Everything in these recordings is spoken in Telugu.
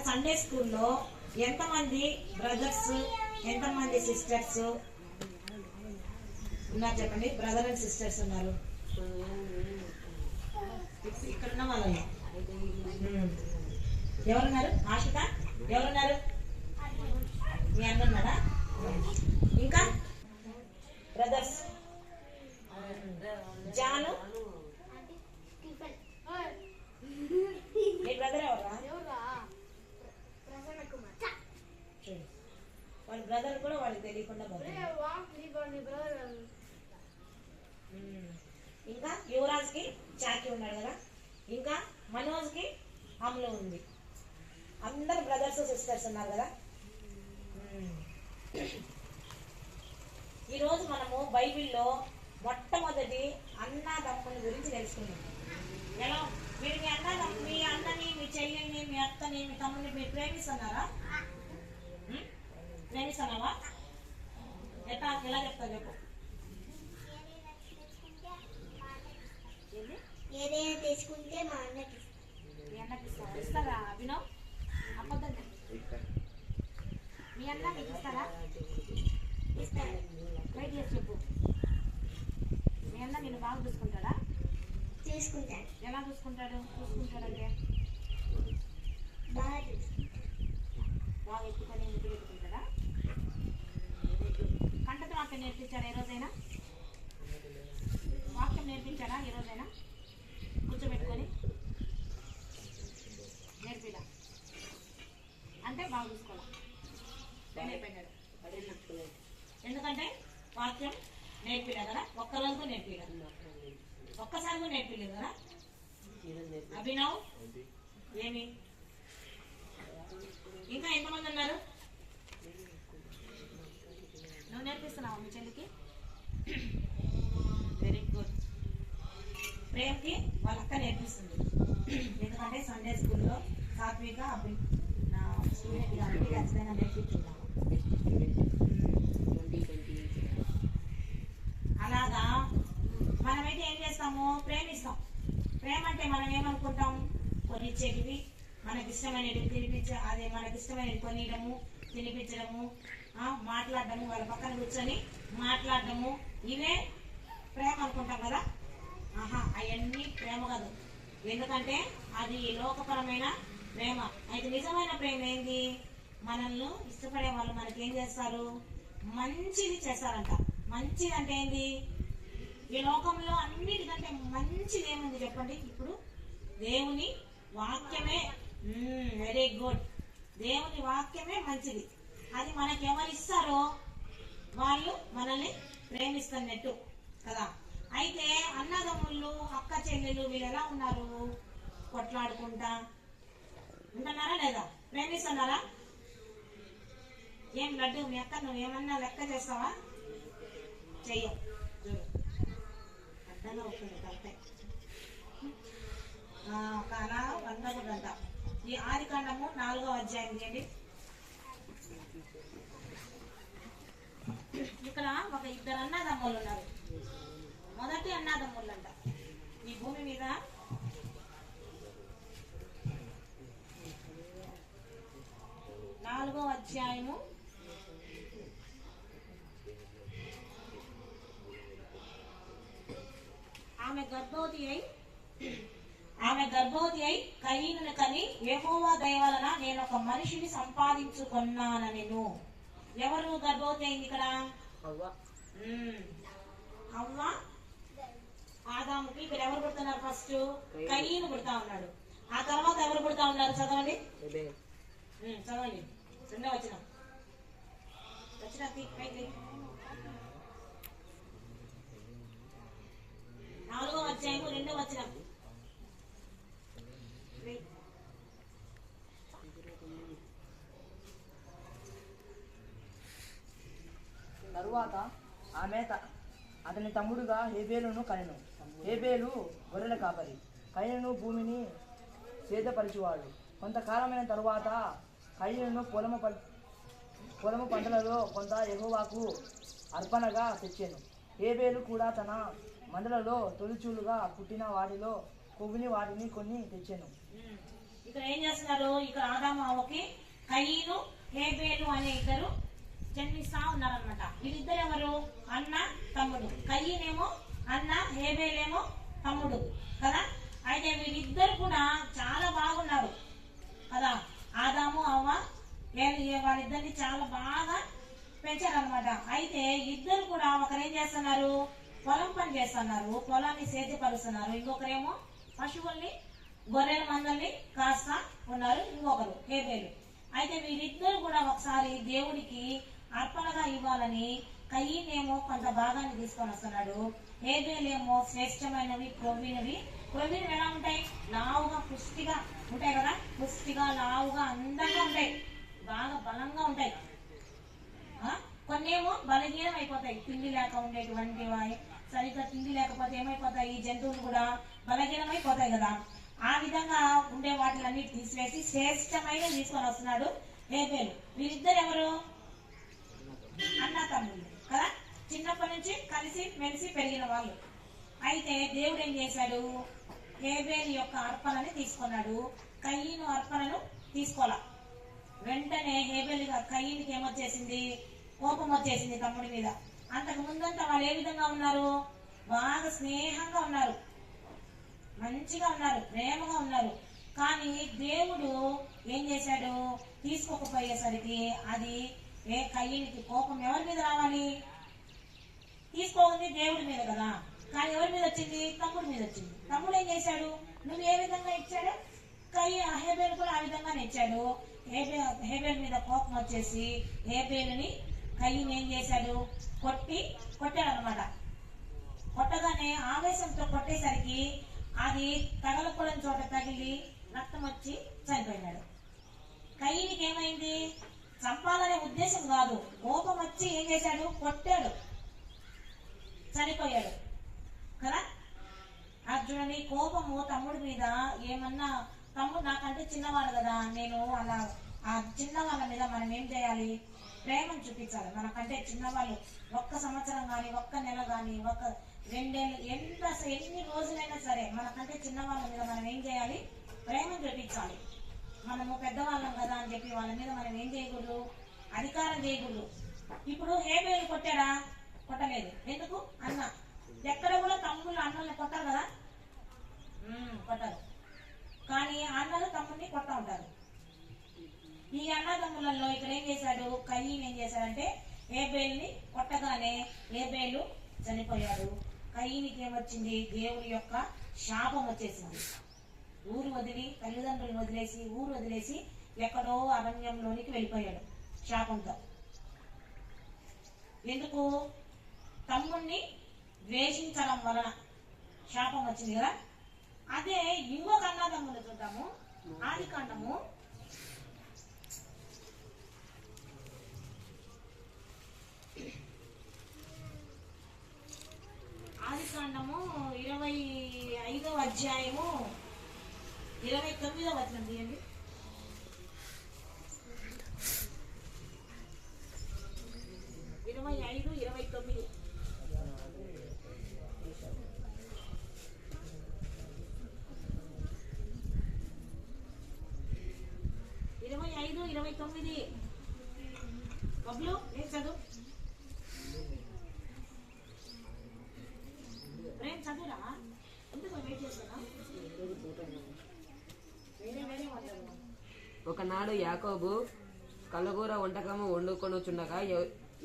సండే స్కూల్లో ఎంతమంది బ్రదర్స్ ఎంతమంది సిస్టర్స్ ఉన్నారు చెప్పండి? బ్రదర్ అండ్ సిస్టర్స్ ఉన్నారు ఇక్కడ ఉన్న వాళ్ళని. ఎవరున్నారు? ఆశిక ఎవరున్నారు? మీ అన్న ఉన్నారా? ఇంకా బ్రదర్స్ జాను మీ బ్రదర్ ఎవరా? వాళ్ళ బ్రదర్ కూడా వాళ్ళకి తెలియకుండా ఇంకా యువరాజ్ కి చాకి ఉన్నాడు కదా, ఇంకా మనోజ్ కి అమలు ఉంది. అందరు బ్రదర్స్ సిస్టర్స్ ఉన్నారు కదా. ఈరోజు మనము బైబిల్లో మొట్టమొదటి అన్నదమ్ముల గురించి తెలుసుకున్నాం. ఎలా మీరు మీ అన్నని మీ చెల్లెల్ని మీ అక్కని మీ తమ్ముని మీరు ప్రేమిస్తున్నారా? ప్రేమిస్తున్నావా? ఎలా చెప్తావు చెప్పు? ఏదైనా తెచ్చుకుంటే మా అన్నకి మీ అన్నకి ఇస్తారా? అభినవ్ అబద్ధం మీ అన్న మీకు ఇస్తారా? ఇస్తాడు. వెయిట్ చేసి చెప్పు. మీ అన్న నేను బాగా చూసుకుంటాడా? చూసుకుంటాడు. ఎలా చూసుకుంటాడు? చూసుకుంటాడంటే బాగా చూసుకుంటాడు. బాగా ఎత్తుకొని ఇంటికి పెట్టుకుంటాడా? కంటతో వాక్యం నేర్పించారా ఏ రోజైనా? వాక్యం నేర్పించారా ఏ రోజైనా? కూర్చోబెట్టుకొని నేర్పిలా అంటే బాగా చూసుకోవాలా? అయిపోయినాడు. ఎందుకంటే వాక్యం నేర్పిలా కదా, ఒక్కరోజు నేర్పిలా, ఒక్కసారి కూడా నేర్పిలేదు కదా. అభినవ్ ఏమి ఇంకా ఎంతమంది ఉన్నారు? నువ్వు నేర్పిస్తున్నావా మీ చెల్లికి? Very good. ప్రేమకి వాళ్ళ అక్క నేర్పిస్తుంది. ఎందుకంటే సండే స్కూల్లో సాత్విక నా స్టూడెంట్ కాబట్టి ఖచ్చితంగా నేర్పించున్నాము. అలాగా మనమైతే ఏం చేస్తాము? ప్రేమిస్తాం. ప్రేమ అంటే మనం ఏమనుకుంటాం? కొనిచ్చేటివి, మనకిష్టమైనవి అదే మనకిష్టమైనవి కొనియడము, తినిపించడము, మాట్లాడటము, వాళ్ళ పక్కన కూర్చొని మాట్లాడటము, ఇవే ప్రేమ అనుకుంటాం కదా. అవన్నీ ప్రేమ కాదు. ఎందుకంటే అది లోకపరమైన ప్రేమ. అయితే నిజమైన ప్రేమ ఏంది? మనల్ని ఇష్టపడే వాళ్ళు మనకేం చేస్తారు? మంచిది చేస్తారంట. మంచిది అంటే ఏంది? ఈ లోకంలో అన్నిటికంటే మంచిది ఏముంది చెప్పండి? ఇప్పుడు దేవుని వాక్యమే. Very good. దేవుని వాక్యమే మంచిది. అది మనకి ఎవరిస్తారో వాళ్ళు మనల్ని ప్రేమిస్తున్నట్టు కదా. అయితే అన్నదమ్ముళ్ళు అక్క చెల్లెలు వీళ్ళు ఎలా ఉన్నారు? కొట్లాడుకుంటా ఉంటున్నారా లేదా? ప్రేమిస్తున్నారా? ఏం లడ్డు మీ అక్క నువ్వు ఏమన్నా లెక్క చేస్తావా? చెయ్యవు. అడ్డంగా ఉంటుంది కరెక్టే. అలా 100 గంట. ఈ ఆదికాండము 4వ అధ్యాయం చేయండి. ఇక్కడ ఒక ఇద్దరు అన్నదమ్ములు ఉన్నారు. మొదటి అన్నదమ్ములంట ఈ భూమి మీద. నాలుగో అధ్యాయము ఆమె గర్భవతి అయి కయీనుని కని యెహోవా దయ వలన నేను ఒక మనిషిని సంపాదించుకున్నానెను. ఎవరు గర్భవతి అయింది ఇక్కడ? హవ్వ ఆదాముకి. ఇక్కడ ఎవరు పుడుతున్నారు? ఫస్ట్ కయీను పుడతా ఉన్నాడు. ఆ తర్వాత ఎవరు పుడతా ఉన్నారు? చదవండి చదవండి. 2వ వచనం. 4వ అధ్యాయము 2వ వచనం. తరువాత ఆమె అతని తమ్ముడుగా హేబేలును కనెను. హేబేలు గొర్రెల కాపరి, కయీను భూమిని సేదపరిచేవాడు. కొంతకాలమైన తరువాత కయీను పొలము పంటలలో కొంత యెహోవాకు అర్పణగా తెచ్చాను. హేబేలు కూడా తన మందలలో తొలిచూలుగా పుట్టిన వాటిలో కొవ్వుని వాటిని కొన్ని తెచ్చాను. ఇక్కడ ఏం చేస్తున్నారు? ఇక్కడ ఆదాము అవ్వకి కయీను హేబేలు అనే ఇద్దరు జన్మిస్తా ఉన్నారనమాట. వీళ్ళిద్దరు ఎవరు? అన్న తమ్ముడు. కయీనేమో అన్న, హేబేలేమో తమ్ముడు కదా. అయితే వీళ్ళిద్దరు కూడా చాలా బాగున్నారు కదా. ఆదాము అవ్వ వాళ్ళిద్దరిని చాలా బాగా పెంచారనమాట. అయితే ఇద్దరు కూడా ఒకరేం చేస్తున్నారు? పొలం పని చేస్తున్నారు, పొలాన్ని సేద్యపరుస్తున్నారు. ఇంకొకరేమో పశువుల్ని, గొర్రెల మందల్ని కాస్తా ఉన్నారు. ఇంకొకరు హేబేలు. అయితే వీరిద్దరు కూడా ఒకసారి దేవుడికి అర్పణగా ఇవ్వాలని కయీనేమో కొంత భాగాన్ని తీసుకొని వస్తున్నాడు. హేబేలేమో శ్రేష్టమైనవి, క్రొవ్వినవి. క్రొవ్వినవి ఎలా ఉంటాయి? లావుగా పుష్టిగా ఉంటాయి కదా. పుష్టిగా, లావుగా, అందంగా ఉంటాయి, బాగా బలంగా ఉంటాయి. కొన్నేమో బలహీనం అయిపోతాయి, తిండి లేక ఉండేటువంటి సరిగ్గా తిండి లేకపోతే ఏమైపోతాయి? ఈ జంతువులు కూడా బలహీనమైపోతాయి కదా. ఆ విధంగా ఉండే వాటిలన్నీ తీసివేసి శ్రేష్టమైన తీసుకొని వస్తున్నాడు హేబేలు. వీరిద్దరు ఎవరు? అన్న తమ్ముళ్ళు కదా. చిన్నప్పటి నుంచి కలిసి మెలిసి పెరిగిన వాళ్ళు. అయితే దేవుడు ఏం చేశాడు? హేబేలు యొక్క అర్పణని తీసుకున్నాడు, కయీను అర్పణను తీసుకోవాల. వెంటనే కయీనుకి ఏమొచ్చేసింది? కోపం వచ్చేసింది తమ్ముడి మీద. అంతకు ముందంతా వాళ్ళు ఏ విధంగా ఉన్నారు? బాగా స్నేహంగా ఉన్నారు, మంచిగా ఉన్నారు, ప్రేమగా ఉన్నారు. కానీ దేవుడు ఏం చేశాడు? తీసుకోకపోయేసరికి అది కయీనుకి కోపం ఎవరి మీద రావాలి? తీసుకోఉంది దేవుడి మీద కదా. కానీ ఎవరి మీద వచ్చింది? తమ్ముడి మీద వచ్చింది. తమ్ముడు ఏం చేశాడు? నువ్వు ఏ విధంగా ఇచ్చాడు? హేబేలు కూడా ఆ విధంగానే ఇచ్చాడు. హేబేలు మీద కోపం వచ్చేసి హేబేలుని కయీను ఏం చేశాడు? కొట్టాడు అనమాట. కొట్టగానే ఆవేశంతో కొట్టేసరికి అది తగలకూడని చోట తగిలి రక్తం వచ్చి చనిపోయినాడు. కయీనుకి ఏమైంది? చంపాలనే ఉద్దేశం కాదు, కోపం వచ్చి ఏం చేశాడు? కొట్టాడు, చనిపోయాడు కదా. చూడండి, కోపము తమ్ముడి మీద ఏమన్నా, తమ్ముడు నాకంటే చిన్నవాడు కదా, నేను అలా ఆ చిన్నవాళ్ళ మీద మనం ఏం చేయాలి? ప్రేమను చూపించాలి. మనకంటే చిన్నవాళ్ళు 1 సంవత్సరం కానీ, 1 నెల కానీ, 2 ఏళ్ళు, ఎన్ని రోజులైనా సరే మనకంటే చిన్నవాళ్ళ మీద మనం ఏం చేయాలి? ప్రేమను చూపించాలి. మనము పెద్దవాళ్ళం కదా అని చెప్పి వాళ్ళ మీద మనం ఏం చేయకూడదు? అధికారం చేయకూడదు. ఇప్పుడు హేబేలు కొట్టాడా? కొట్టలేదు. ఎందుకు? అన్న. ఎక్కడ కూడా తమ్ముళ్ళు అన్నల్ని కొట్టారు కదా, కొట్టారు. కానీ అన్నలు తమ్ముడిని కొట్టా ఉంటారు. ఈ అన్నదమ్ములలో ఇక్కడ ఏం చేశాడు? కయీను ఏం చేశాడంటే హేబేలుని కొట్టగానే హేబేలు చనిపోయాడు. కయీనుకి ఏమొచ్చింది? దేవుడి యొక్క శాపం వచ్చేసింది. ఊరు వదిలి, తల్లిదండ్రులను వదిలేసి, ఊరు వదిలేసి ఎక్కడో అరణ్యంలోనికి వెళ్ళిపోయాడు శాపంతో. ఎందుకు? తమ్ముణ్ణి ద్వేషించడం వలన శాపం వచ్చింది కదా. అదే ఇంకొక అన్నదమ్ములు చూద్దాము. ఆదికాండము 25వ అధ్యాయము 29వ వచనం తీయండి. 25, 29. బబ్లు ఏం చదువు? ప్రేమ్ చదువురా, ఎందుకు వెయిట్ చేస్తున్నా? ఒకనాడు యాకోబు కలగూర వంటకము వండుకొనుచుండగా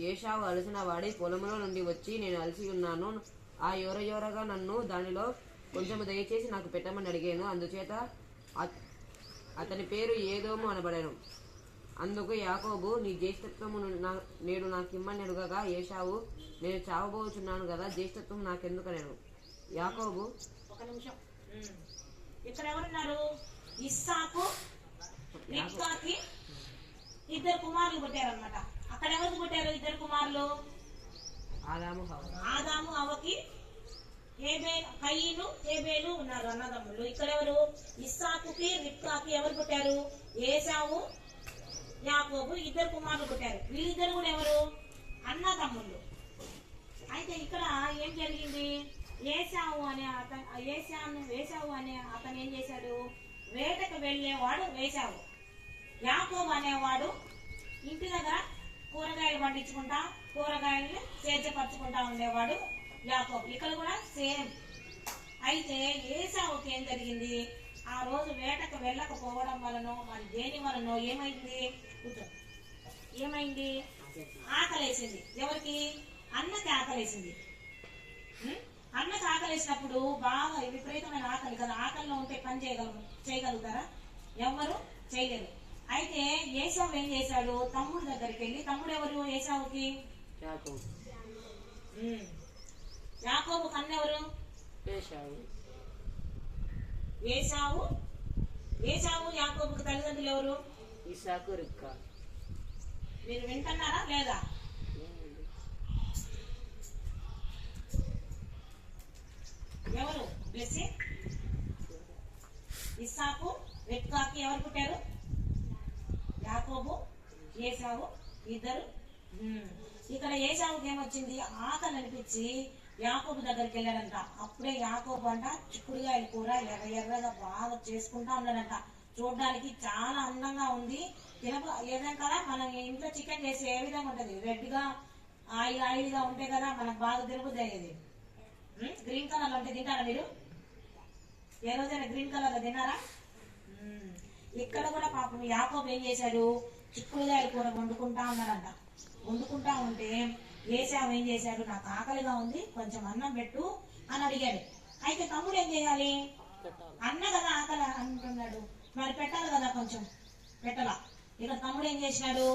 ఏశావు అలసిన వాడి పొలములో నుండి వచ్చి, నేను అలసి ఉన్నాను, ఆ యోరగా నన్ను దానిలో కొంచెము దయచేసి నాకు పెట్టమని అడిగాను. అందుచేత అతని పేరు ఏదోము అనబడెను. అందుకు యాకోబు, నీ జ్యేష్ఠత్వము నేడు నాకిమ్మని అడుగగా ఏశావు, నేను చావబోచున్నాను కదా, జ్యేష్ఠత్వం నాకెందుకనేను. యాకోబు ఒక నిమిషం, ఇక్కడ ఎవరున్నారు? ఇస్సాకు, రిబ్కాకి 2 కుమారులు పుట్టారనమాట. అక్కడ ఎవరికి పుట్టారు? 2 కుమారులు, ఆదాము అవ్వకి కయీను హేబేలు ఉన్నారు అన్నదమ్ములు. ఇక్కడ ఎవరు? ఇస్సాకుకి రిబ్కాకి ఎవరు పుట్టారు? ఏశావు, యాకోబు 2 కుమారులు పుట్టారు. వీళ్ళిద్దరు కూడా ఎవరు? అన్నదమ్ముళ్ళు. అయితే ఇక్కడ ఏం జరిగింది? ఏశావు అనే అతను ఏం చేశాడు? వేటకు వెళ్ళేవాడు ఏశావు. యాకోబు అనేవాడు ఇంటి దగ్గర కూరగాయలు పండించుకుంటా కూరగాయల్ని సేద్యపరచుకుంటా ఉండేవాడు యాకోబు. ఇక్కడ కూడా సేమ్. అయితే ఏశావుకి ఏం జరిగింది? ఆ రోజు వేటకు వెళ్ళకపోవడం వలన మరి దేని వలన ఏమైంది? ఆకలేసింది. ఎవరికి? అన్నకి ఆకలేసింది. అన్నకి ఆకలేసినప్పుడు బాగా విపరీతమైన ఆకలి కదా. ఆకలిలో ఉంటే పని చేయగలుగుతారా? ఎవ్వరు చేయలేరు. అయితే ఏశావు ఏం చేశాడు? తమ్ముడు దగ్గరికి వెళ్ళి, తమ్ముడు ఎవరు ఏశావుకి? యాకోబు కన్నెవరు? ఏశావు యాకోబుకి తల్లిదండ్రులు ఎవరు? ఇస్సాకు, రిబ్కా. మీరు వింటున్నారా లేదా? ఎవరు? ఇస్సాకు, రిబ్కాకి ఎవరు పుట్టారు? యాకోబు, ఏశావు ఇద్దరు. ఇక్కడ ఏశావుకి ఏమొచ్చింది? ఆకలి అనిపించి యాకోబు దగ్గరికి వెళ్ళాడంట. అప్పుడే యాకోబు అంట చిక్కుడుగాయల కూర ఎర్రగా బాగా చేసుకుంటా ఉన్నాడంట. చూడడానికి చాలా అందంగా ఉంది. ఏదైనా కదా మనం ఇంట్లో చికెన్ చేసి ఏ విధంగా ఉంటది? రెడ్ గా ఆయిల్ గా ఉంటే కదా మనకు బాగా తిరుగుద్ది అయ్యేది. గ్రీన్ కలర్ లో ఉంటే తింటారా మీరు? ఏ రోజైనా గ్రీన్ కలర్ లో తిన్నారా? ఇక్కడ కూడా పాపం యాకోబు ఏం చేశాడు? చిక్కుడుగాయల కూర వండుకుంటా ఉన్నాడంట. వండుకుంటా ఉంటే ఏశావు ఏం చేశాడు? నాకు ఆకలిగా ఉంది, కొంచెం అన్నం పెట్టు అని అడిగాడు. అయితే తమ్ముడు ఏం చేయాలి? అన్న కదా ఆకలి అంటున్నాడు, మరి పెట్టాలి కదా, కొంచెం పెట్టాల. ఇక్కడ తమ్ముడు ఏం చేసినాడు?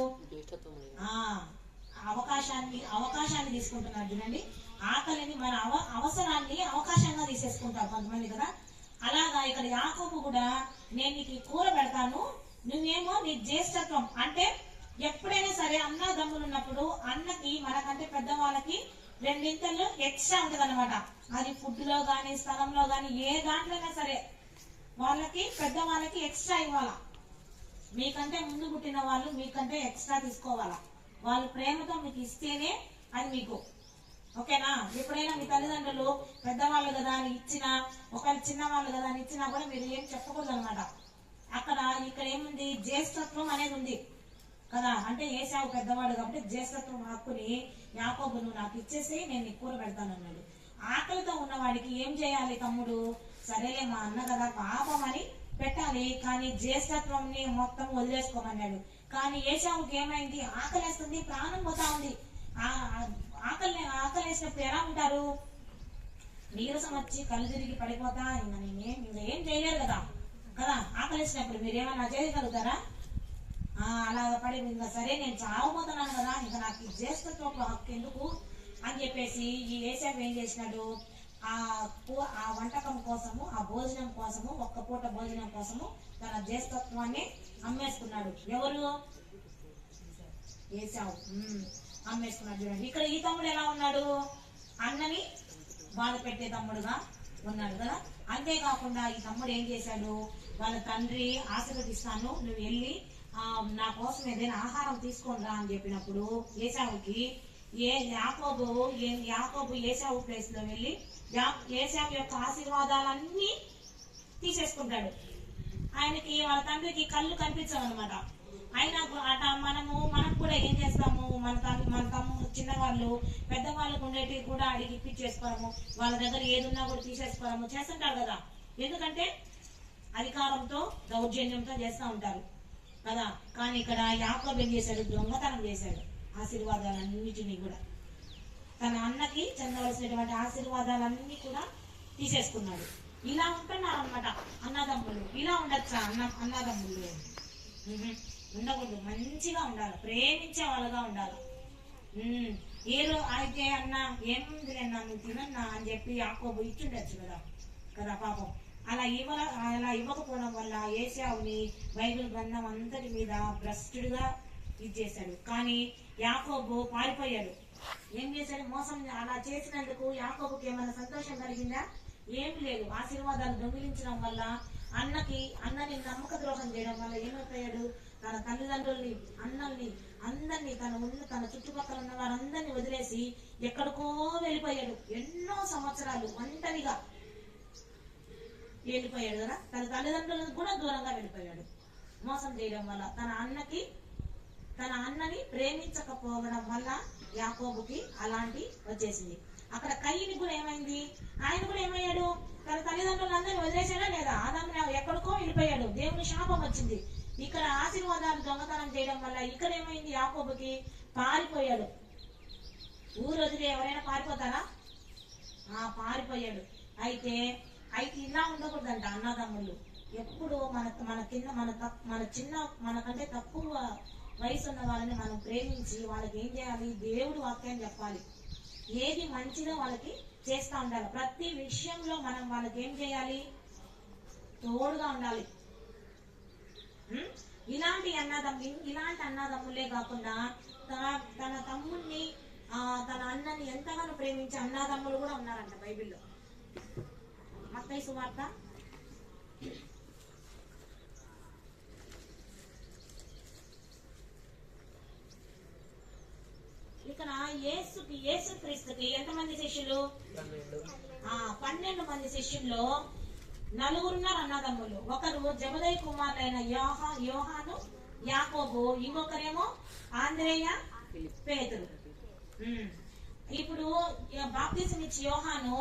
అవకాశాన్ని తీసుకుంటున్నాడు. చూడండి, ఆకలిని మన అవసరాన్ని అవకాశంగా తీసేసుకుంటారు కొంతమంది కదా. అలాగా ఇక్కడ యాకోబు కూడా, నేను నీకు కూర పెడతాను, నువ్వేమో నీ జ్యేష్ఠత్వం అంటే ఎప్పుడైనా సరే అన్నదమ్ములు ఉన్నప్పుడు అన్నకి మనకంటే పెద్దవాళ్ళకి రెండింతలు ఎక్స్ట్రా ఉంటది అనమాట. అది ఫుడ్ లో గాని స్థలంలో గాని ఏ దాంట్లోనే సరే వాళ్ళకి పెద్దవాళ్ళకి ఎక్స్ట్రా ఇవ్వాలా. మీకంటే ముందు పుట్టిన వాళ్ళు మీకంటే ఎక్స్ట్రా తీసుకోవాలా. వాళ్ళు ప్రేమతో మీకు ఇస్తేనే అది మీకు ఓకేనా. ఎప్పుడైనా మీ తల్లిదండ్రులు పెద్దవాళ్ళు కదా అని ఇచ్చినా, ఒకవేళ చిన్నవాళ్ళు కదా అని ఇచ్చినా కూడా మీరు ఏం చెప్పకూడదు అనమాట. ఇక్కడ ఏముంది? జ్యేష్ఠత్వం అనేది ఉంది కదా. అంటే ఏశావు పెద్దవాడు కాబట్టి జ్యేష్ఠత్వం హక్కుని యాకోబు నువ్వు నాకు ఇచ్చేసి నేను నీ కూర పెడతాను అన్నాడు. ఆకలితో ఉన్నవాడికి ఏం చేయాలి తమ్ముడు? సరేలే మా అన్న కదా పాపం అని పెట్టాలి, కానీ జ్యేష్ఠత్వంని మొత్తం వదిలేసుకోమన్నాడు. కానీ ఏశావుకి ఏమైంది? ఆకలేస్తుంది, ప్రాణం పోతా ఉంది. ఆకలేసినప్పుడు ఎలా ఉంటారు? నీరసం వచ్చి కళ్ళు తిరిగి పడిపోతా ఇంకా ఏం చేయలేరు కదా. ఆకలేసినప్పుడు మీరేమన్నా చేయగలుగుతారా? అలా పడి ఇంకా సరే నేను చావబోతున్నాను కదా, ఇంకా నాకు జ్యేష్ఠత్వం హక్కు ఎందుకు అని చెప్పేసి ఈ ఏశావు ఏం చేసినాడు? ఆ వంటకం కోసము, ఆ భోజనం కోసము, ఒక్క పూట భోజనం కోసము తన జ్యేష్ఠత్వాన్ని అమ్మేసుకున్నాడు. ఎవరు? ఏశావు అమ్మేసుకున్నాడు. చూడండి, ఇక్కడ ఈ తమ్ముడు ఎలా ఉన్నాడు? అన్నని బాధ పెట్టే తమ్ముడుగా ఉన్నాడు కదా. అంతేకాకుండా ఈ తమ్ముడు ఏం చేశాడు? వాళ్ళ తండ్రి ఆశీర్వదిస్తాను, నువ్వు వెళ్ళి నా కోసం ఏదైనా ఆహారం తీసుకొని రా అని చెప్పినప్పుడు ఏశావుకి యాకోబు ఏశావు ప్లేస్ లో వెళ్ళి ఏశావు యొక్క ఆశీర్వాదాలన్నీ తీసేసుకుంటాడు. ఆయనకి వాళ్ళ తండ్రికి కళ్ళు కనిపించవు అనమాట. అయినా మనం కూడా ఏం చేస్తాము? మన తమ్ముడు చిన్నవాళ్ళు పెద్దవాళ్ళకు ఉండేటివి కూడా అడిగి ఇప్పించేసుకోవడము, వాళ్ళ దగ్గర ఏదున్నా కూడా తీసేసుకోవడము చేస్తుంటారు కదా. ఎందుకంటే అధికారంతో దౌర్జన్యంతో చేస్తూ ఉంటారు కదా. కానీ ఇక్కడ యాకోబు ఏం చేశాడు? దొంగతనం చేశాడు ఆశీర్వాదాలన్నిటినీ కూడా. తన అన్నకి చెందవలసినటువంటి ఆశీర్వాదాలన్నీ కూడా తీసేసుకున్నాడు. ఇలా ఉంటున్నారు అనమాట అన్నదమ్ములు. ఇలా ఉండొచ్చా? అన్నదమ్ములు ఉండకూడదు, మంచిగా ఉండాలి, ప్రేమించే వాళ్ళగా ఉండాలి. అయితే అన్న ఏముంది నన్ను తినన్నా అని చెప్పి యాకోబు ఇచ్చుండొచ్చు కదా పాపం. అలా ఇవ్వకపోవడం వల్ల ఏశావుని బైబిల్ గ్రంథం అంతటి మీద భ్రష్టుడుగా ఇచ్చేశాడు. కానీ యాకోబు పారిపోయాడు. ఏం చేశాడు? మోసం. అలా చేసినందుకు యాకోబుకి ఏమైనా సంతోషం కలిగిందా? ఏమి లేదు. ఆశీర్వాదాలు దొంగిలించడం వల్ల అన్నని నమ్మక ద్రోహం చేయడం వల్ల ఏమైపోయాడు? తన తల్లిదండ్రుల్ని, అన్నల్ని, అందరినీ, తన చుట్టుపక్కల ఉన్న వారందరినీ వదిలేసి ఎక్కడికో వెళ్ళిపోయాడు. ఎన్నో సంవత్సరాలు ఒంటరిగా వెళ్ళిపోయాడు కదా, తన తల్లిదండ్రులకు కూడా దూరంగా వెళ్ళిపోయాడు మోసం చేయడం వల్ల. తన అన్నని ప్రేమించకపోవడం వల్ల యాకోబుకి అలాంటి వచ్చేసింది. అక్కడ కయ్యని కూడా ఏమైంది, ఆయన కూడా ఏమయ్యాడు, తన తల్లిదండ్రులందరినీ వదిలేసాడా లేదా, ఆదాము ఎక్కడికో వెళ్ళిపోయాడు, దేవుని శాపం వచ్చింది. ఇక్కడ ఆశీర్వాదాలు దొంగతనం చేయడం వల్ల ఇక్కడ ఏమైంది, యాకోబుకి పారిపోయాడు. ఊరు వదిలి ఎవరైనా పారిపోతారా? పారిపోయాడు. అయితే ఇలా ఉండకూడదంట అన్నదమ్ముళ్ళు. ఎప్పుడు మనకంటే తక్కువ వయసు ఉన్న వాళ్ళని మనం ప్రేమించి వాళ్ళకి ఏం చేయాలి, దేవుడు వాక్యాన్ని చెప్పాలి, ఏది మంచిదో వాళ్ళకి చేస్తూ ఉండాలి. ప్రతి విషయంలో మనం వాళ్ళకి ఏం చేయాలి, తోడుగా ఉండాలి. ఇలాంటి అన్నదమ్ములే కాకుండా తన తమ్ముడిని తన అన్నని ఎంతగానో ప్రేమించే అన్నదమ్ములు కూడా ఉన్నారంట బైబిల్లో. మత్తయి సువార్త ఇక్కడ యేసుక్రీస్తుకి ఎంతమంది శిష్యులు? 12 మంది శిష్యుల్లో 4 ఉన్నారు అన్నదమ్ములు. ఒకరు జబదయి కుమారులైన యోహాను, యాకోబు, ఇంకొకరేమో ఆంద్రేయ, పేతురు. ఇప్పుడు బాప్తిసం ఇచ్చి యోహాను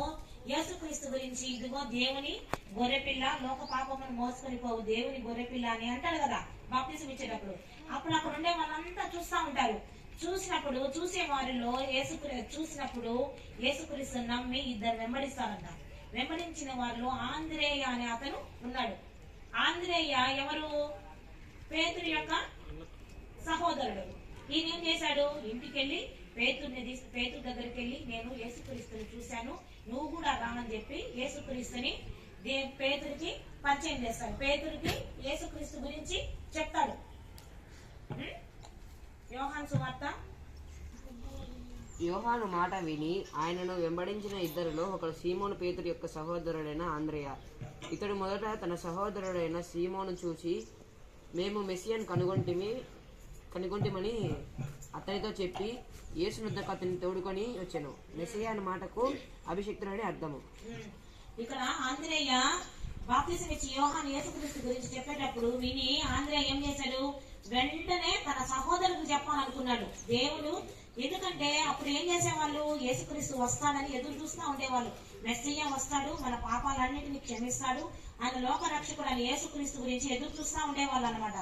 యేసుక్రీస్తు గురించి ఇదిగో దేవుని గొర్రెపిల్ల, లోక పాపమును మోసుకొని పోవు దేవుని గొర్రెపిల్ల అని అంటాడు కదా బాప్తిసం ఇచ్చేటప్పుడు. అప్పుడు అక్కడ ఉండే వాళ్ళంతా చూస్తా ఉంటారు. చూసే వారిలో చూసినప్పుడు యేసుక్రీస్తు నమ్మి 2 వెంబడిస్తారంట. వెంబడించిన వారిలో ఆంద్రేయ అనే అతను ఉన్నాడు. ఆంద్రేయ ఎవరు? పేతురు యొక్క సహోదరుడు. ఈయన ఏం చేశాడు, ఇంటికెళ్ళి పేతురు దగ్గరికి వెళ్ళి నేను యేసుక్రీస్తుని చూశాను, నువ్వు కూడా రామని చెప్పి యేసుక్రీస్తుని పేతురికి పరిచయం చేస్తాడు. పేతురికి యేసుక్రీస్తు గురించి చెప్తాడు. యోహాను సువార్త. యోహాను మాట విని ఆయనను వెంబడించిన ఇద్దరిలో ఒకడు సీమోను పేతురు యొక్క సహోదరుడైన ఆంద్రేయ. ఇతడు మొదట తన సహోదరుడైన సీమోను చూసి మేము మెస్సియాను కనుగొంటిమని అతనితో చెప్పి యేసునొద్దకు అతన్ని తోడుకొని వచ్చాను. మెస్సియా అనే మాటకు అభిషిక్తుడని అర్థము. ఇక్కడ ఆంద్రేయ బాప్తిసం ఇచ్చి యోహాను యేసుక్రీస్తు గురించి చెప్పేటప్పుడు విని ఆంద్రేయ ఏం చేశాడు, వెంటనే తన సహోదరులకు చెప్పాలనుకున్నాడు దేవుడు. ఎందుకంటే అప్పుడు ఏం చేసేవాళ్ళు, యేసుక్రీస్తు వస్తాడని ఎదురు చూస్తూ ఉండేవాళ్ళు. మెస్సియా వస్తాడు, మన పాపాలన్నింటినీ క్షమిస్తాడు, ఆయన లోక రక్షకుడు అని యేసుక్రీస్తు గురించి ఎదురు చూస్తూ ఉండేవాళ్ళు అనమాట.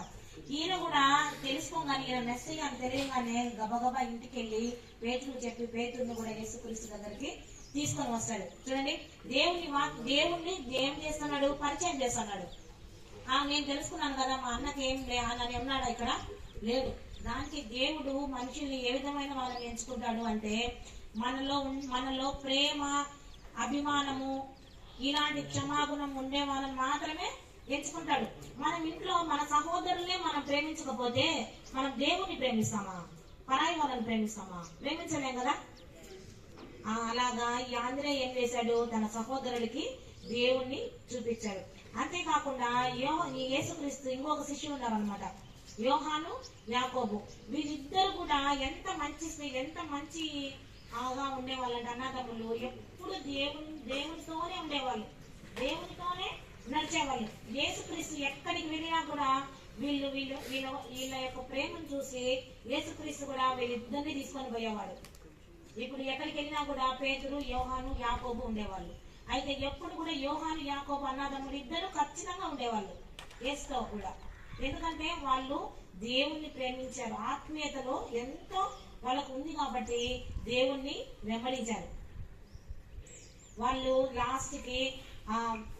ఈయన కూడా తెలుసుకోగానే, ఈయన మెస్సియా అని తెలియగానే గబగబా ఇంటికి వెళ్ళి పేతురు చెప్పి పేతురుని కూడా యేసుక్రీస్తు దగ్గరికి తీసుకొని వస్తాడు. చూడండి, దేవుణ్ణి ఏం చేస్తున్నాడు, పరిచయం చేస్తున్నాడు. నేను తెలుసుకున్నాను కదా మా అన్నకి ఏం అని ఉన్నాడా? ఇక్కడ లేడు. దానికి దేవుడు మనుషుల్ని ఏ విధమైన వాళ్ళని ఎంచుకుంటాడు అంటే మనలో ప్రేమ, అభిమానము, ఇలాంటి క్షమాగుణం ఉండే వాళ్ళని మాత్రమే ఎంచుకుంటాడు. మనం ఇంట్లో మన సహోదరులే మనం ప్రేమించకపోతే మనం దేవుణ్ణి ప్రేమిస్తామా, పరాయి వాళ్ళని ప్రేమిస్తామా? ప్రేమించలేం కదా. అలాగా ఈ ఆంధ్రేయ ఏం చేశాడు, తన సహోదరుడికి దేవుణ్ణి చూపించాడు. అంతేకాకుండా యేసుక్రీస్తు ఇంకొక శిష్యుడు ఉన్నారనమాట, యోహాను, యాకోబు. వీరిద్దరు కూడా ఎంత మంచిగా ఉండేవాళ్ళంటే అన్నదమ్ములు. ఎప్పుడు దేవునితోనే ఉండేవాళ్ళు, దేవునితోనే నడిచేవాళ్ళు. యేసుక్రీస్తు ఎక్కడికి వెళ్ళినా కూడా వీళ్ళ యొక్క ప్రేమను చూసి యేసుక్రీస్తు కూడా వీళ్ళిద్దరిని తీసుకొని పోయేవాడు. ఇప్పుడు ఎక్కడికి వెళ్ళినా కూడా పేతురు, యోహాను, యాకోబు ఉండేవాళ్ళు. అయితే ఎప్పుడు కూడా యోహాను, యాకోబు అన్నదమ్ములు ఇద్దరు ఖచ్చితంగా ఉండేవాళ్ళు యేసుతో కూడా. ఎందుకంటే వాళ్ళు దేవుణ్ణి ప్రేమించారు, ఆత్మీయతలో ఎంతో వాళ్ళకు ఉంది కాబట్టి దేవుణ్ణి వెంబడించారు. వాళ్ళు లాస్ట్ కి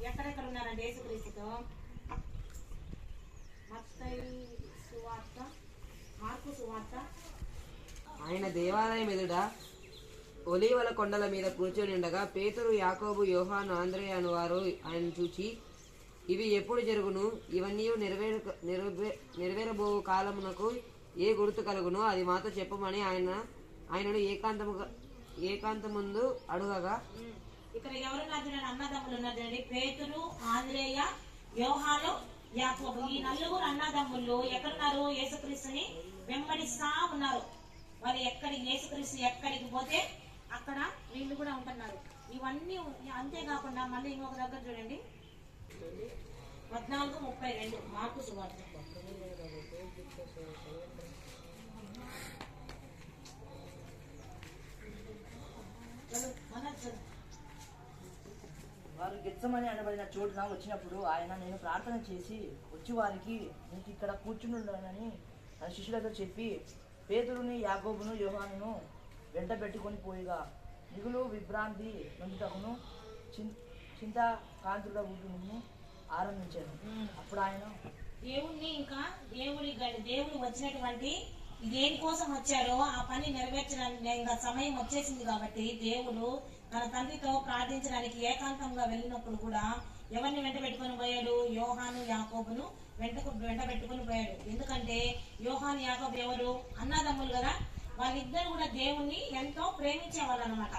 ఎక్కడెక్కడ ఉన్నారంటే యేసుక్రీస్తుతో మత్తయి సువార్త, మార్కు సువార్త. ఆయన దేవాలయం ఎదుట ఒలీవల కొండల మీద కూర్చొని ఉండగా పేతురు, యాకోబు, యోహాను, ఆంద్రేయ అను వారు ఆయన చూచి ఇవి ఎప్పుడు జరుగును, ఇవన్నీ నెరవేరబో కాలమునకు ఏ గుర్తు కలుగునో అది మాతో చెప్పమని ఆయనను ఏకాంతముందు అడుగగా, ఇక్కడ ఎవరున్నారు చూడండి, అన్నదమ్ములు ఉన్నారు చూడండి, పేతురు, ఆంద్రేయ, యోహాను, యాకోబు. ఈ 4 అన్నదమ్ములు ఎక్కడున్నారు, యేసుక్రీస్తుని వెంబడిస్తా ఉన్నారు. వాళ్ళు యేసుక్రీస్తు ఎక్కడికి పోతే అక్కడ వీళ్ళు కూడా ఉంటున్నారు. ఇవన్నీ అంతేకాకుండా మళ్ళీ ఇంకొక దగ్గర చూడండి, 14:32 మార్కు సువార్త. వారు గెత్సమని అనబడిన చోటున వచ్చినప్పుడు ఆయన, నేను ప్రార్థన చేసి వచ్చి వారికి నీకు ఇక్కడ కూర్చుండునని తన శిష్యులతో చెప్పి పేతురుని, యాకోబును, యోహానును వెంట పెట్టుకొని పోయిగా మిగులు విభ్రాంతి నొందుటకును చింతాకాంతుడ ఊపిని ఆరంభించాను. అప్పుడు ఆయన దేవుణ్ణి ఇంకా దేవుడు వచ్చినటువంటి దేనికోసం వచ్చాడో ఆ పని నెరవేర్చడానికి ఇంకా సమయం వచ్చేసింది కాబట్టి దేవుడు తన తండ్రితో ప్రార్థించడానికి ఏకాంతంగా వెళ్ళినప్పుడు కూడా ఎవరిని వెంట పెట్టుకొని పోయాడు? యోహాను, యాకోబును వెంట పెట్టుకొని పోయాడు. ఎందుకంటే యోహాను, యాకోబు ఎవరు? అన్నదమ్ములు కదా. వాళ్ళిద్దరు కూడా దేవుణ్ణి ఎంతో ప్రేమించేవాళ్ళు అనమాట.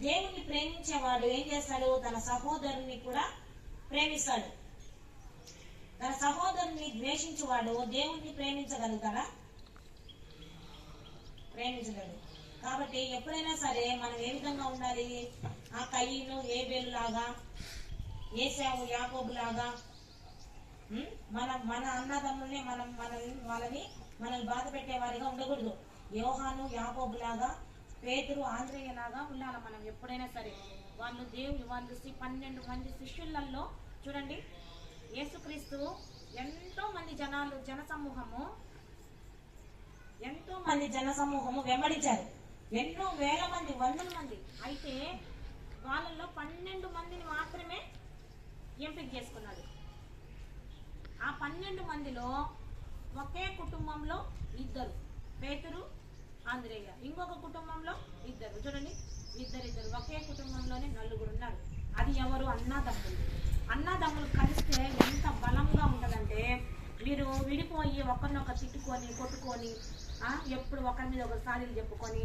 దేవుణ్ణి ప్రేమించేవాడు ఏం చేస్తాడు? తన సహోదరుని కూడా ప్రేమిస్తాడు. తన సహోదరుని ద్వేషించేవాడు దేవుణ్ణి ప్రేమించగలుగుతాడా? ప్రేమించగలడు. కాబట్టి ఎప్పుడైనా సరే మనం ఏ విధంగా ఉండాలి? ఆ కయీను, హేబేలు లాగా, ఏశావు, యాకోబు లాగా మన అన్నదమ్ముల్ని మనల్ని బాధ పెట్టేవారిగా ఉండకూడదు. యోహాను, యాకోబు లాగా, పేతురు, ఆంద్రేయ లాగా ఉండాలి మనం ఎప్పుడైనా సరే. వాళ్ళు 12 మంది శిష్యులలో చూడండి, యేసుక్రీస్తు ఎంతో మంది జన సమూహము వెంబడించారు. ఎన్నో వేల మంది, వందల మంది. అయితే వాళ్ళల్లో 12 మందిని మాత్రమే ఎంపిక చేసుకున్నాడు. ఆ 12 మందిలో ఒకే కుటుంబంలో 2, పేతురు, ఆంద్రేయ. ఇంకొక కుటుంబంలో 2. చూడండి, ఇద్దరు ఒకే కుటుంబంలోనే 4 ఉన్నారు. అది ఎవరు? అన్నదమ్ములు కలిస్తే ఎంత బలంగా ఉంటుందంటే, మీరు విడిపోయి ఒకరినొకరు తిట్టుకొని కొట్టుకొని ఎప్పుడు ఒకరి మీద ఒకరు సారీలు చెప్పుకొని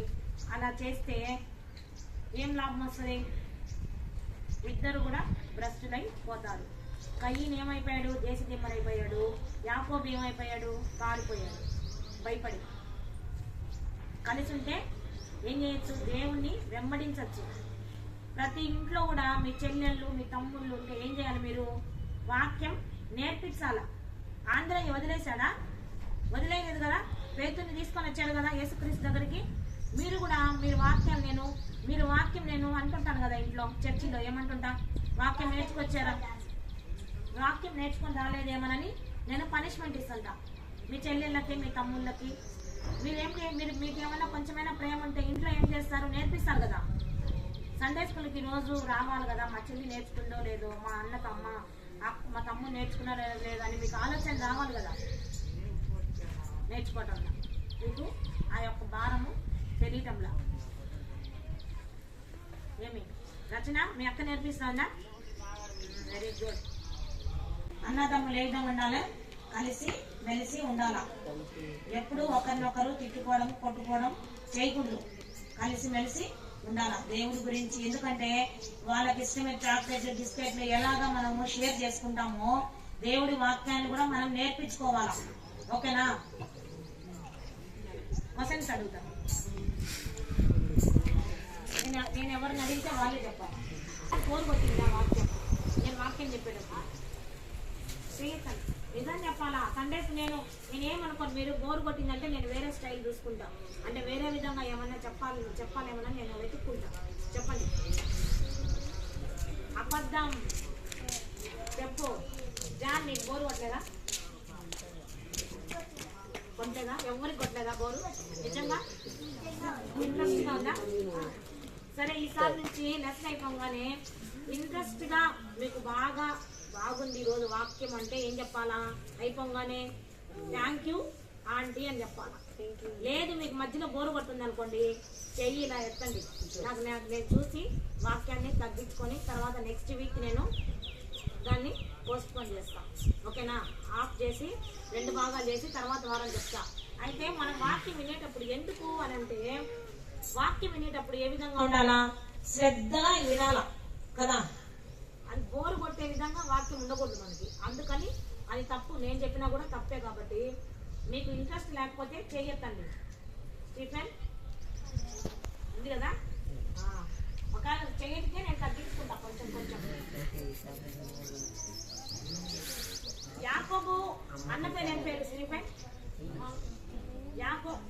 అలా చేస్తే ఏం లాభం వస్తుంది? ఇద్దరు కూడా భ్రష్టులై పోతారు. కయీన్ ఏమైపోయాడు? దేశదిమ్మరైపోయాడు. యాకోబు ఏమైపోయాడు? పారిపోయాడు భయపడి. కలిసి ఉంటే ఏం చేయొచ్చు? దేవుణ్ణి వెంబడించవచ్చు. ప్రతి ఇంట్లో కూడా మీ చెల్లెళ్ళు, మీ తమ్ముళ్ళు ఉంటే ఏం చేయాలి? మీరు వాక్యం నేర్పించాల. ఆంధ్రయ్య వదిలేశాడా? వదిలేయలేదు కదా. పేతుని తీసుకొని వచ్చాడు కదా యేసుక్రీస్తు దగ్గరికి. మీరు కూడా మీరు వాక్యం నేను అంటుంటాను కదా ఇంట్లో, చర్చిలో ఏమంటుంటా? వాక్యం నేర్చుకొచ్చారా? వాక్యం నేర్చుకొని రాలేదేమోనని నేను పనిష్మెంట్ ఇస్తుంటా మీ చెల్లెళ్ళకి, మీ తమ్ముళ్ళకి. మీకు ఏమైనా కొంచెమైనా ప్రేమ ఉంటే ఇంట్లో ఏం చేస్తారు? నేర్పిస్తారు కదా. సండే స్కూల్కి రోజు రావాలి కదా. మా చెల్లి నేర్చుకుందో లేదో, మా మా తమ్ముడు నేర్చుకున్నారో లేదో అని మీకు ఆలోచన రావాలి కదా. నేర్చుకోవటంలో మీకు ఆ యొక్క భారము తెలియటంలా. ఏమి రచన మీ అక్క నేర్పిస్తుందా? Very good. అన్నదమ్ములు ఏ విధంగా ఉండాలి? కలిసి మెలిసి ఉండాలా. ఎప్పుడు ఒకరినొకరు తిట్టుకోవడం, కొట్టుకోవడం చేయకూడదు. కలిసి మెలిసి ఉండాలా దేవుడి గురించి. ఎందుకంటే వాళ్ళకి ఇష్టమైన చాక్లెట్లు, బిస్కెట్లు ఎలాగా మనము షేర్ చేసుకుంటామో దేవుడి వాక్యాన్ని కూడా మనం నేర్పించుకోవాలా. ఓకేనా? క్వశ్చన్స్ అడుగుతాను. నేను ఎవరిని అడిగితే వాళ్ళే చెప్పాలి. ఫోన్ కొట్టిందా వాక్యం? నేను వాక్యం చెప్పేటప్పుడు చేయకండి, నిజం చెప్పాలా. సండేస్ నేనేమనుకోను, మీరు బోర్ కొట్టిందంటే నేను వేరే స్టైల్ చూసుకుంటా. అంటే వేరే విధంగా ఏమన్నా చెప్పాలేమన్నా నేను వెతుక్కుంటా. చెప్పండి. అబద్ధం చెప్పు. జాన్, నీకు బోరు కొట్టలేదా? కొట్టలేదా? ఎవరికి కొట్టలేదా బోరు? నిజంగా ఇంట్రెస్ట్గా ఉందా? సరే, ఈసారి నుంచి లెసన్ అయిపోగానే ఇంట్రెస్ట్గా మీకు బాగుంది ఈరోజు వాక్యం అంటే ఏం చెప్పాలా? అయిపోగానే థ్యాంక్ యూ ఆంటీ అని చెప్పాలా. లేదు మీకు మధ్యలో బోరు కొడుతుంది అనుకోండి, చెయ్యి ఇలా ఎత్తండి. నేను చూసి వాక్యాన్ని తగ్గించుకొని తర్వాత నెక్స్ట్ వీక్ నేను దాన్ని పోస్ట్పోన్ చేస్తాను. ఓకేనా? ఆఫ్ చేసి 2 భాగాలు చేసి తర్వాత వారం చెప్తా. అయితే మనం వాక్యం వినేటప్పుడు ఎందుకు అని అంటే, వాక్యం వినేటప్పుడు ఏ విధంగా ఉండాలా? శ్రద్ధగా వినాలా కదా. అది బోరు కొట్టే విధంగా వాక్యం ఉండకూడదు మనకి. అందుకని అది తప్పు. నేను చెప్పినా కూడా తప్పే. కాబట్టి మీకు ఇంట్రెస్ట్ లేకపోతే చేయొద్దండి. స్టీఫెన్ ఉంది కదా, ఒకవేళ చేయడితే నేను తగ్గించుకుంటా కొంచెం. యాకోబు అన్న పేరు ఏం పేరు శ్రీపై యాకోబు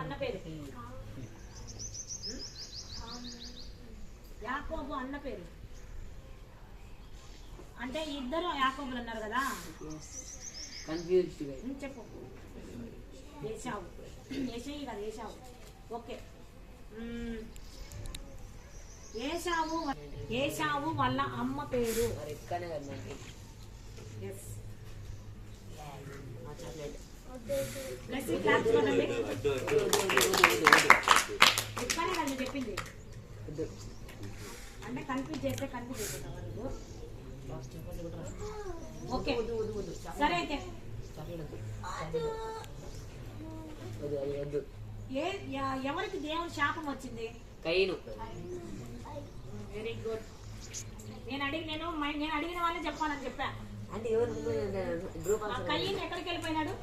అన్న పేరు యాకోబు అన్న పేరు అంటే ఇద్దరు యాకోబులు అన్నారు కదా చెప్పు ఏశావు ఏషయి కదా ఏశావు ఓకే ఏశావు వాళ్ళ అమ్మ పేరు ఎక్కడే కదా చెప్పింది అంటే కన్ఫ్యూజ్ చేస్తే కన్ఫ్యూజ్ అయిపోతావు ఓకే సరే అయితే ఎవరికి దేవుని శాపం వచ్చింది కయ్యను వెరీ గుడ్ నేను అడిగిన వాళ్ళే చెప్పాలని చెప్పా అంటే కయ్యను ఎక్కడికి వెళ్ళిపోయినాడు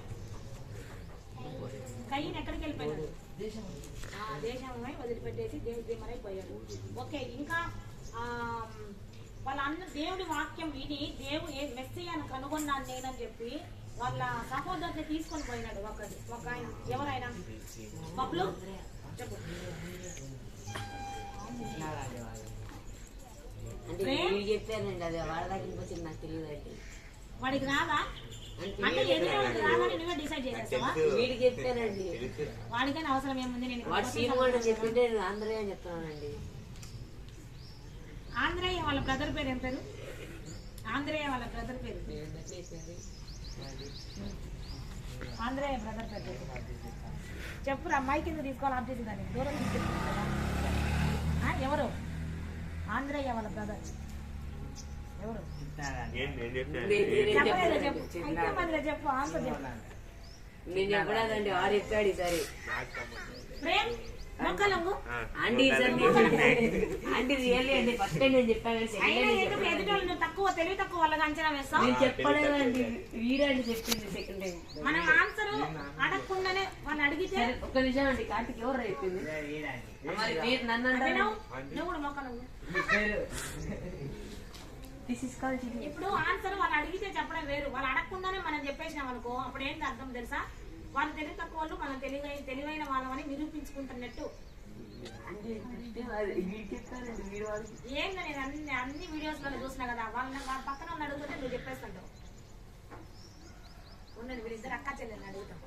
దేశమై వదిలిపెట్టేసి దేవుడి దేమరైపోయాడు ఓకే ఇంకా వాళ్ళ అన్న దేవుడి వాక్యం విని మెస్సీయాను కనుగొన్నాను నేనని చెప్పి వాళ్ళ సహోదరుని తీసుకొని పోయినాడు ఒక ఆయన ఎవరైనా బబ్లు చెప్పు చెప్పానండి అది వాడి దగ్గరికి వచ్చింది నాకు తెలియదు వాడికి రాదా అంటే ఎదురు రాదని నువ్వే డిసైడ్ చేసేస్తావా వీడికి చెప్పానండి వాడికైనా అవసరం ఏముంది నేను వాడు సీనియర్ చెప్పింటే ఆంధ్రయ్య అని చెప్తానండి ఆంధ్రయ్య వాళ్ళ బ్రదర్ పేరు ఏం పేరు ఆంధ్రయ్య వాళ్ళ బ్రదర్ పేరు ఆంధ్రయ్య బ్రదర్ పేరు చెప్పురా అమ్మాయి కింద తీసుకోవాలి ఆఫ్ చేసి దాన్ని దూరం ఎవరు ఆంధ్రయ్య వాళ్ళ బ్రదర్ ఎవరు చెప్పు ఆన్సర్ చెప్పు నేను చెప్పలేదండి వాడు చెప్పాడు ఈసారి ప్రేమ్ మొక్కలంగు ఆంటీ ఆంటీ రియల్లీ అండి ఫస్ట్ టైం నేను చెప్పాను ఎదుటి తక్కువ తెలివి తక్కువ వాళ్ళకి అంచనా వేస్తాం నేను చెప్పలేదండి వీడండి చెప్పింది సెకండ్ టైం మనం ఆన్సర్ అడగకుండానే వాళ్ళు అడిగితే ఒక్క నిమిషం అండి కార్తిక్ ఎవరు చెప్పింది నన్ను అంటారు నువ్వు కూడా మొక్కలంగు ఇప్పుడు ఆన్సర్ వాళ్ళు అడిగితే చెప్పడం వేరు వాళ్ళు అడగకుండానే మనం చెప్పేసినాం అనుకో అప్పుడు ఏంటి అర్థం తెలుసా వాళ్ళు తెలివి తక్కువ వాళ్ళు మనం తెలివైన వాళ్ళమని నిరూపించుకుంటున్నట్టు ఏంటో నేను అన్ని వీడియోస్ లో చూసినా కదా వాళ్ళ పక్కన ఉన్న అడుగుతుంటే నువ్వు చెప్పేస్తుంటావు ఉన్నది వీళ్ళిద్దరు అక్క చెల్లెల్ని అడుగుతాం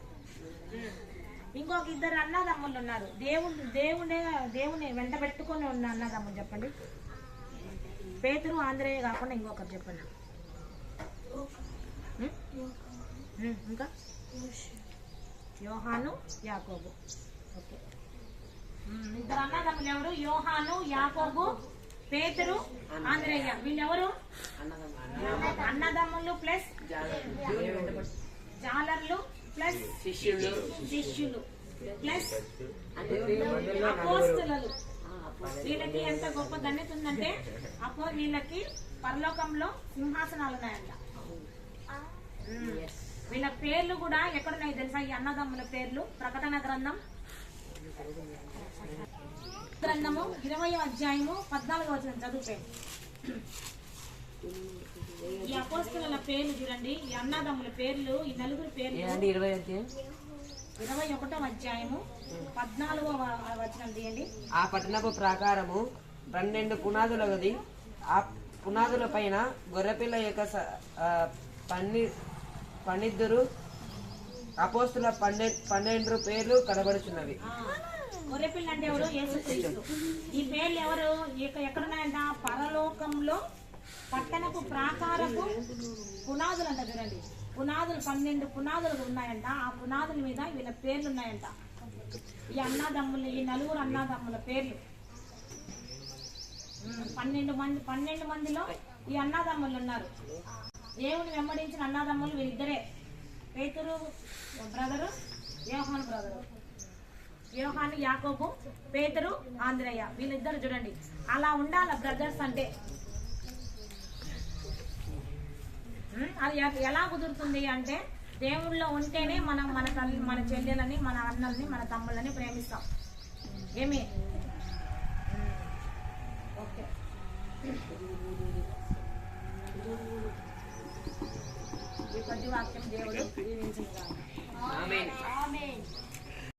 ఇంకొక ఇద్దరు అన్నదమ్ములు ఉన్నారు దేవుని వెంట పెట్టుకొని ఉన్న అన్నదమ్ములు చెప్పండి పేతురు ఆంధ్రయ్య కాకుండా ఇంకొకరు చెప్పండి ఇంకా యోహాను యాకోబు ఓకే ఇద్దరు అన్నదమ్ములు ఎవరు యోహాను యాకోబు పేతురు ఆంధ్రయ్య వీళ్ళెవరు అన్నదమ్ములు ప్లస్ జాలర్లు ప్లస్ శిష్యులు ప్లస్ అపోస్తలులు వీళ్ళకి ఎంత గొప్ప ధన్యత ఉందంటే వీళ్ళకి పరలోకంలో సింహాసనాలు ఉన్నాయంట వీళ్ళ పేర్లు కూడా ఎక్కడున్నాయి తెలుసా ఈ అన్నదమ్ముల పేర్లు ప్రకటన గ్రంథము 20వ అధ్యాయము 14వ వచనం చదువుతాయి ఈ అపోస్తలుల పేర్లు చూడండి ఈ అన్నదమ్ముల పేర్లు ఈ నలుగురు పేర్లు 21వ అధ్యాయము 14వ వచనం తీయండి ఆ పట్టణపు ప్రాకారము 12 పునాదుల గది ఆ పునాదుల పైన గొర్రెపిల్ల యొక్క పన్నిద్దరు అపోస్తుల 12 పేర్లు కనబడుచున్నవి గొర్రెపిల్ల అంటే ఎవరు యేసుక్రీస్తు ఈ పేర్లు ఎవరు ఎక్కడున్నాయంట పరలోకంలో పట్టణపు ప్రాకారపు పునాదులు అంట చూడండి పునాదులు 12 పునాదులు ఉన్నాయంట ఆ పునాదుల మీద వీళ్ళ పేర్లు ఉన్నాయంట ఈ అన్నదమ్ములు ఈ నలుగురు అన్నదమ్ముల పేర్లు 12 మందిలో ఈ అన్నదమ్ములు ఉన్నారు దేవుని వెంబడించిన అన్నదమ్ములు వీరిద్దరే పేతురు బ్రదరు యోహాను బ్రదరు యోహాను యాకోబు పేతురు ఆంధ్రయ్య వీళ్ళిద్దరు చూడండి అలా ఉండాల బ్రదర్స్ అంటే అది ఎలా కుదురుతుంది అంటే దేవుళ్ళో ఉంటేనే మనం మన చెల్లెలని మన అన్నల్ని మన తమ్ముళ్ళని ప్రేమిస్తాం ఏమి ఓకే ఈ కొద్ది వాక్యం దేవుడు దీవించుగాక.